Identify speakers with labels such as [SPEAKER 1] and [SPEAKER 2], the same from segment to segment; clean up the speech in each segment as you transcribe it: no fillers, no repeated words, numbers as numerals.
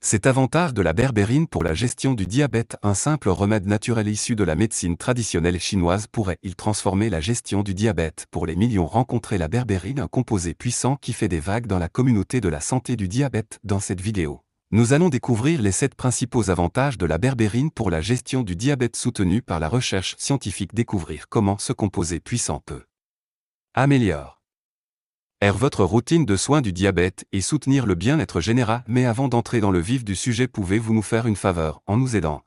[SPEAKER 1] Cet avantage de la berbérine pour la gestion du diabète, un simple remède naturel issu de la médecine traditionnelle chinoise pourrait-il transformer la gestion du diabète pour les millions rencontrés? La berbérine, un composé puissant qui fait des vagues dans la communauté de la santé du diabète. Dans cette vidéo, nous allons découvrir les 7 principaux avantages de la berbérine pour la gestion du diabète soutenus par la recherche scientifique. Découvrir comment ce composé puissant peut améliorer votre routine de soins du diabète et soutenir le bien-être général. Mais avant d'entrer dans le vif du sujet, pouvez-vous nous faire une faveur en nous aidant?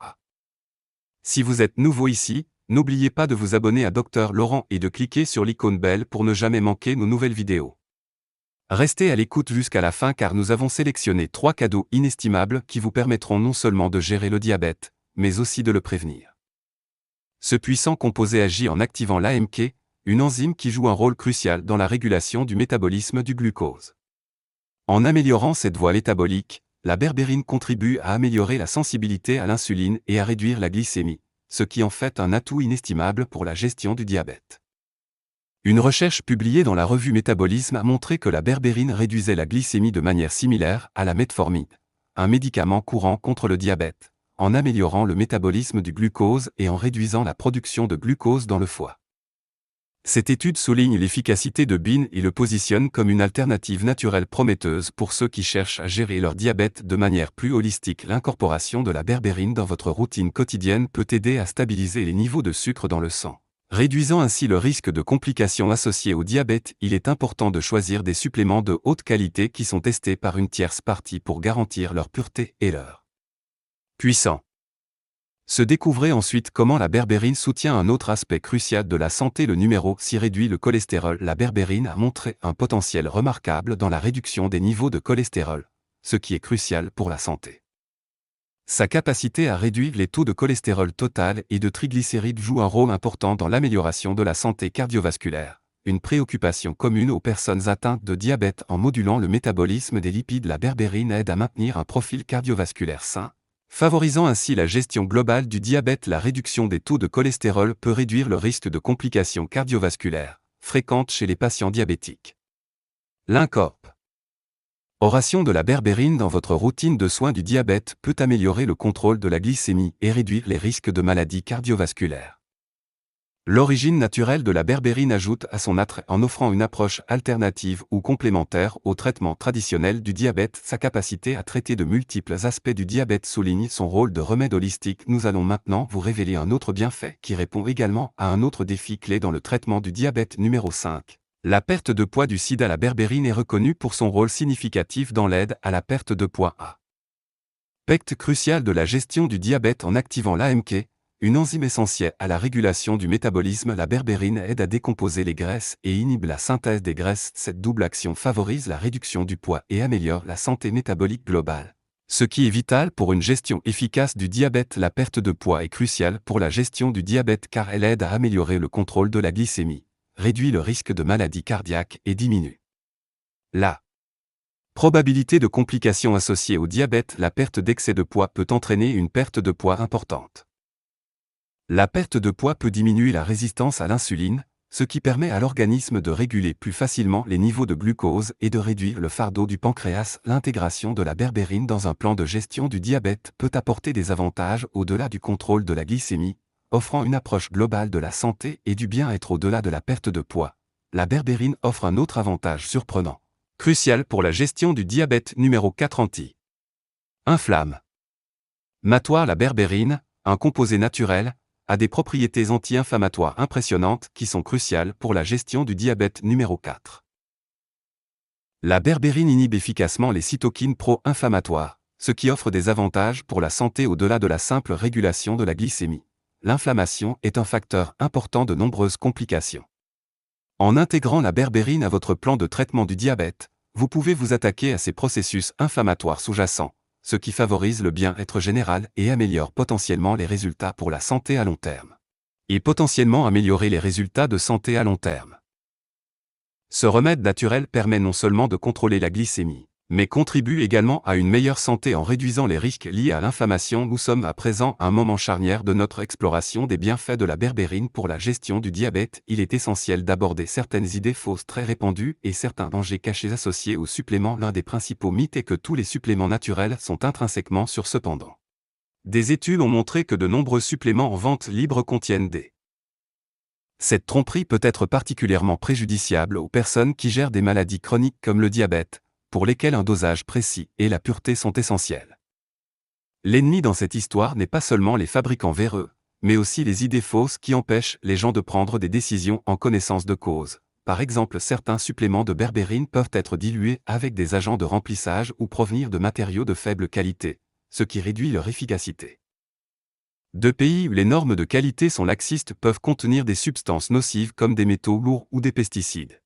[SPEAKER 1] Si vous êtes nouveau ici, n'oubliez pas de vous abonner à Dr Laurent et de cliquer sur l'icône belle pour ne jamais manquer nos nouvelles vidéos. Restez à l'écoute jusqu'à la fin car nous avons sélectionné 3 cadeaux inestimables qui vous permettront non seulement de gérer le diabète, mais aussi de le prévenir. Ce puissant composé agit en activant l'AMK, une enzyme qui joue un rôle crucial dans la régulation du métabolisme du glucose. En améliorant cette voie métabolique, la berbérine contribue à améliorer la sensibilité à l'insuline et à réduire la glycémie, ce qui en fait un atout inestimable pour la gestion du diabète. Une recherche publiée dans la revue Métabolisme a montré que la berbérine réduisait la glycémie de manière similaire à la metformine, un médicament courant contre le diabète, en améliorant le métabolisme du glucose et en réduisant la production de glucose dans le foie. Cette étude souligne l'efficacité de BIN et le positionne comme une alternative naturelle prometteuse pour ceux qui cherchent à gérer leur diabète de manière plus holistique. L'incorporation de la berbérine dans votre routine quotidienne peut aider à stabiliser les niveaux de sucre dans le sang, réduisant ainsi le risque de complications associées au diabète. Il est important de choisir des suppléments de haute qualité qui sont testés par une tierce partie pour garantir leur pureté et leur puissance. Découvrez ensuite comment la berbérine soutient un autre aspect crucial de la santé. Le numéro 6 réduit le cholestérol. La berbérine a montré un potentiel remarquable dans la réduction des niveaux de cholestérol, ce qui est crucial pour la santé. Sa capacité à réduire les taux de cholestérol total et de triglycérides joue un rôle important dans l'amélioration de la santé cardiovasculaire, une préoccupation commune aux personnes atteintes de diabète. En modulant le métabolisme des lipides, la berbérine aide à maintenir un profil cardiovasculaire sain, favorisant ainsi la gestion globale du diabète. La réduction des taux de cholestérol peut réduire le risque de complications cardiovasculaires, fréquentes chez les patients diabétiques. L'incorporation de la berbérine dans votre routine de soins du diabète peut améliorer le contrôle de la glycémie et réduire les risques de maladies cardiovasculaires. L'origine naturelle de la berbérine ajoute à son attrait en offrant une approche alternative ou complémentaire au traitement traditionnel du diabète. Sa capacité à traiter de multiples aspects du diabète souligne son rôle de remède holistique. Nous allons maintenant vous révéler un autre bienfait qui répond également à un autre défi clé dans le traitement du diabète. Numéro 5. La perte de poids du sida. La berbérine est reconnue pour son rôle significatif dans l'aide à la perte de poids. Aspect crucial de la gestion du diabète en activant l'AMK, une enzyme essentielle à la régulation du métabolisme. La berbérine aide à décomposer les graisses et inhibe la synthèse des graisses. Cette double action favorise la réduction du poids et améliore la santé métabolique globale, ce qui est vital pour une gestion efficace du diabète. La perte de poids est cruciale pour la gestion du diabète car elle aide à améliorer le contrôle de la glycémie, réduit le risque de maladies cardiaques et diminue la probabilité de complications associées au diabète. La perte d'excès de poids peut entraîner une perte de poids importante. La perte de poids peut diminuer la résistance à l'insuline, ce qui permet à l'organisme de réguler plus facilement les niveaux de glucose et de réduire le fardeau du pancréas. L'intégration de la berbérine dans un plan de gestion du diabète peut apporter des avantages au-delà du contrôle de la glycémie, offrant une approche globale de la santé et du bien-être au-delà de la perte de poids. La berbérine offre un autre avantage surprenant, crucial pour la gestion du diabète. Numéro 4. Anti-inflammatoire. La berbérine, un composé naturel, a des propriétés anti-inflammatoires impressionnantes qui sont cruciales pour la gestion du diabète. Numéro 4. La berbérine inhibe efficacement les cytokines pro-inflammatoires, ce qui offre des avantages pour la santé au-delà de la simple régulation de la glycémie. L'inflammation est un facteur important de nombreuses complications. En intégrant la berbérine à votre plan de traitement du diabète, vous pouvez vous attaquer à ces processus inflammatoires sous-jacents, ce qui favorise le bien-être général et améliore potentiellement les résultats pour la santé à long terme. Et potentiellement améliorer les résultats de santé à long terme. Ce remède naturel permet non seulement de contrôler la glycémie, mais contribue également à une meilleure santé en réduisant les risques liés à l'inflammation. Nous sommes à présent à un moment charnière de notre exploration des bienfaits de la berbérine pour la gestion du diabète. Il est essentiel d'aborder certaines idées fausses très répandues et certains dangers cachés associés aux suppléments. L'un des principaux mythes est que tous les suppléments naturels sont intrinsèquement sûrs. Cependant, des études ont montré que de nombreux suppléments en vente libre contiennent des... Cette tromperie peut être particulièrement préjudiciable aux personnes qui gèrent des maladies chroniques comme le diabète, pour lesquelles un dosage précis et la pureté sont essentiels. L'ennemi dans cette histoire n'est pas seulement les fabricants véreux, mais aussi les idées fausses qui empêchent les gens de prendre des décisions en connaissance de cause. Par exemple, certains suppléments de berbérine peuvent être dilués avec des agents de remplissage ou provenir de matériaux de faible qualité, ce qui réduit leur efficacité. De pays où les normes de qualité sont laxistes peuvent contenir des substances nocives comme des métaux lourds ou des pesticides.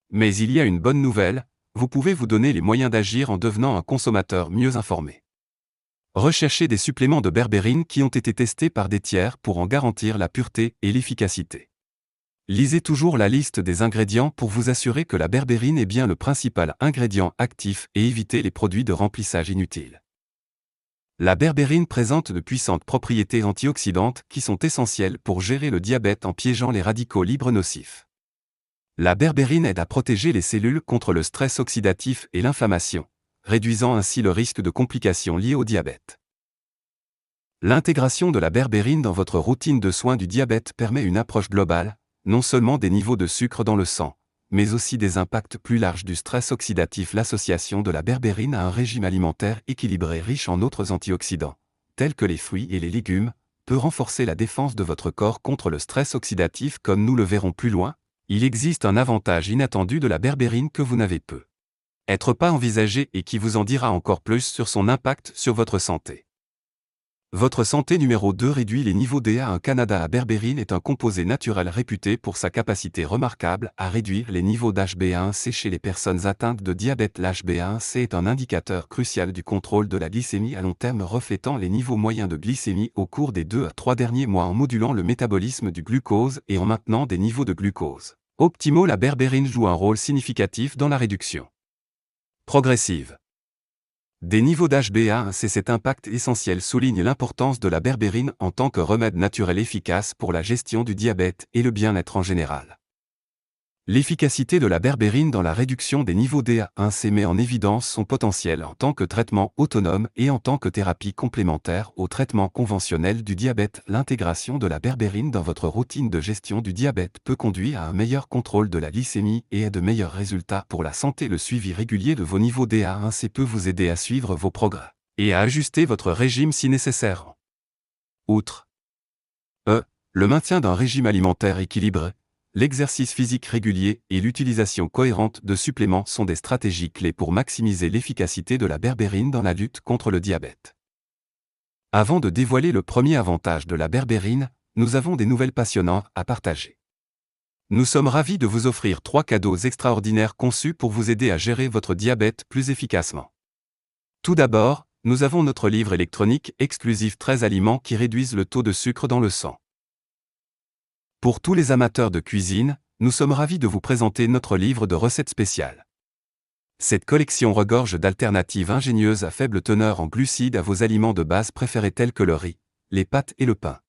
[SPEAKER 1] Mais il y a une bonne nouvelle, vous pouvez vous donner les moyens d'agir en devenant un consommateur mieux informé. Recherchez des suppléments de berbérine qui ont été testés par des tiers pour en garantir la pureté et l'efficacité. Lisez toujours la liste des ingrédients pour vous assurer que la berbérine est bien le principal ingrédient actif et évitez les produits de remplissage inutiles. La berbérine présente de puissantes propriétés antioxydantes qui sont essentielles pour gérer le diabète en piégeant les radicaux libres nocifs. La berbérine aide à protéger les cellules contre le stress oxydatif et l'inflammation, réduisant ainsi le risque de complications liées au diabète. L'intégration de la berbérine dans votre routine de soins du diabète permet une approche globale, non seulement des niveaux de sucre dans le sang, mais aussi des impacts plus larges du stress oxydatif. L'association de la berbérine à un régime alimentaire équilibré riche en autres antioxydants, tels que les fruits et les légumes, peut renforcer la défense de votre corps contre le stress oxydatif. Comme nous le verrons plus loin, il existe un avantage inattendu de la berbérine que vous n'avez peut-être pas envisagé et qui vous en dira encore plus sur son impact sur votre santé. Votre santé numéro 2 réduit les niveaux d'HbA1. Canada. La berbérine est un composé naturel réputé pour sa capacité remarquable à réduire les niveaux d'HbA1c chez les personnes atteintes de diabète. L'HbA1c est un indicateur crucial du contrôle de la glycémie à long terme, reflétant les niveaux moyens de glycémie au cours des 2 à 3 derniers mois en modulant le métabolisme du glucose et en maintenant des niveaux de glucose optimaux. La berbérine joue un rôle significatif dans la réduction progressive des niveaux d'HbA1c. Cet impact essentiel souligne l'importance de la berbérine en tant que remède naturel efficace pour la gestion du diabète et le bien-être en général. L'efficacité de la berbérine dans la réduction des niveaux d'HbA1c met en évidence son potentiel en tant que traitement autonome et en tant que thérapie complémentaire au traitement conventionnel du diabète. L'intégration de la berbérine dans votre routine de gestion du diabète peut conduire à un meilleur contrôle de la glycémie et à de meilleurs résultats pour la santé. Le suivi régulier de vos niveaux d'HbA1c peut vous aider à suivre vos progrès et à ajuster votre régime si nécessaire. Outre le maintien d'un régime alimentaire équilibré, l'exercice physique régulier et l'utilisation cohérente de suppléments sont des stratégies clés pour maximiser l'efficacité de la berbérine dans la lutte contre le diabète. Avant de dévoiler le premier avantage de la berbérine, nous avons des nouvelles passionnantes à partager. Nous sommes ravis de vous offrir 3 cadeaux extraordinaires conçus pour vous aider à gérer votre diabète plus efficacement. Tout d'abord, nous avons notre livre électronique exclusif 13 aliments qui réduisent le taux de sucre dans le sang. Pour tous les amateurs de cuisine, nous sommes ravis de vous présenter notre livre de recettes spéciales. Cette collection regorge d'alternatives ingénieuses à faible teneur en glucides à vos aliments de base préférés tels que le riz, les pâtes et le pain.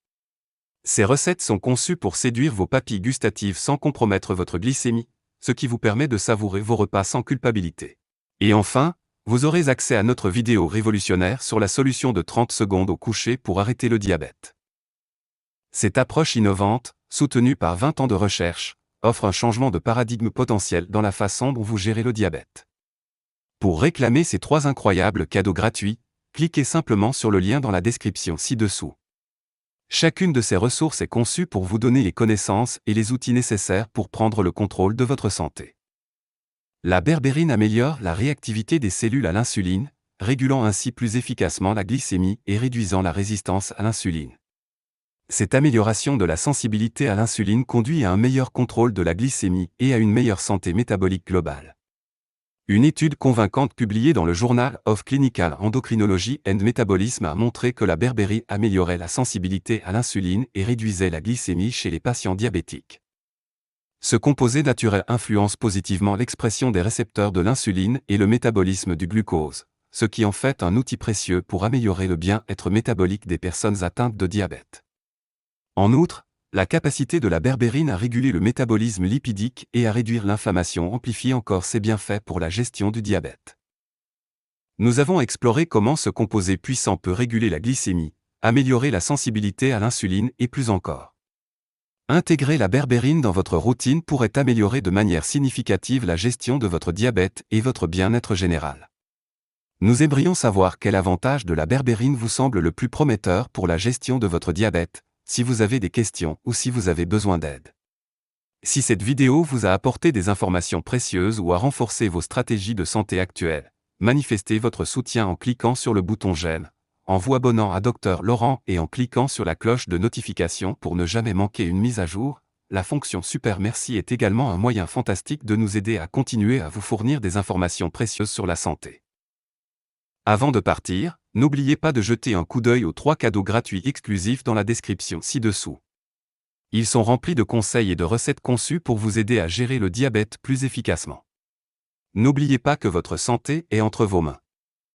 [SPEAKER 1] Ces recettes sont conçues pour séduire vos papilles gustatives sans compromettre votre glycémie, ce qui vous permet de savourer vos repas sans culpabilité. Et enfin, vous aurez accès à notre vidéo révolutionnaire sur la solution de 30 secondes au coucher pour arrêter le diabète. Cette approche innovante, soutenue par 20 ans de recherche, offre un changement de paradigme potentiel dans la façon dont vous gérez le diabète. Pour réclamer ces 3 incroyables cadeaux gratuits, cliquez simplement sur le lien dans la description ci-dessous. Chacune de ces ressources est conçue pour vous donner les connaissances et les outils nécessaires pour prendre le contrôle de votre santé. La berbérine améliore la réactivité des cellules à l'insuline, régulant ainsi plus efficacement la glycémie et réduisant la résistance à l'insuline. Cette amélioration de la sensibilité à l'insuline conduit à un meilleur contrôle de la glycémie et à une meilleure santé métabolique globale. Une étude convaincante publiée dans le Journal of Clinical Endocrinology and Metabolism a montré que la berbérine améliorait la sensibilité à l'insuline et réduisait la glycémie chez les patients diabétiques. Ce composé naturel influence positivement l'expression des récepteurs de l'insuline et le métabolisme du glucose, ce qui en fait un outil précieux pour améliorer le bien-être métabolique des personnes atteintes de diabète. En outre, la capacité de la berbérine à réguler le métabolisme lipidique et à réduire l'inflammation amplifie encore ses bienfaits pour la gestion du diabète. Nous avons exploré comment ce composé puissant peut réguler la glycémie, améliorer la sensibilité à l'insuline et plus encore. Intégrer la berbérine dans votre routine pourrait améliorer de manière significative la gestion de votre diabète et votre bien-être général. Nous aimerions savoir quel avantage de la berbérine vous semble le plus prometteur pour la gestion de votre diabète, si vous avez des questions ou si vous avez besoin d'aide. Si cette vidéo vous a apporté des informations précieuses ou a renforcé vos stratégies de santé actuelles, manifestez votre soutien en cliquant sur le bouton j'aime, en vous abonnant à Dr Laurent et en cliquant sur la cloche de notification pour ne jamais manquer une mise à jour. La fonction Super Merci est également un moyen fantastique de nous aider à continuer à vous fournir des informations précieuses sur la santé. Avant de partir, n'oubliez pas de jeter un coup d'œil aux 3 cadeaux gratuits exclusifs dans la description ci-dessous. Ils sont remplis de conseils et de recettes conçues pour vous aider à gérer le diabète plus efficacement. N'oubliez pas que votre santé est entre vos mains.